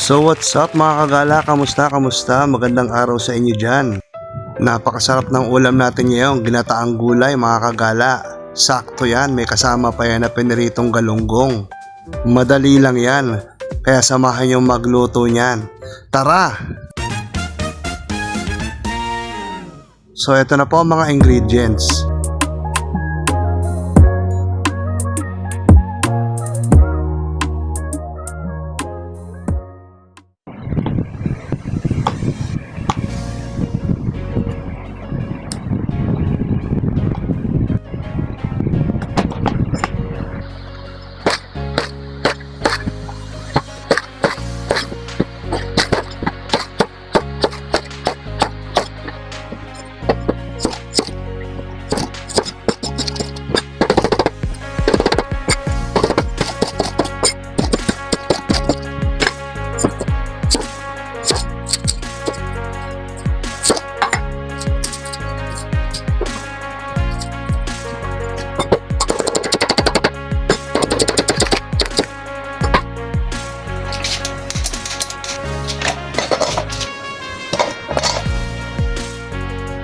So what's up mga kagala, kamusta? Magandang araw sa inyo dyan. Napakasarap ng ulam natin ngayon, ginataang gulay mga kagala. Sakto yan, may kasama pa yan na piniritong galunggong. Madali lang yan, kaya samahan yung magluto niyan. Tara! So ito na po ang mga ingredients.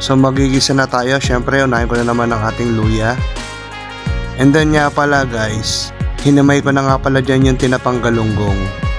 So magigisa na tayo, syempre unahin ko na naman ang ating luya. And then nga pala guys, hinamay ko na nga pala dyan yung tinapang galunggong.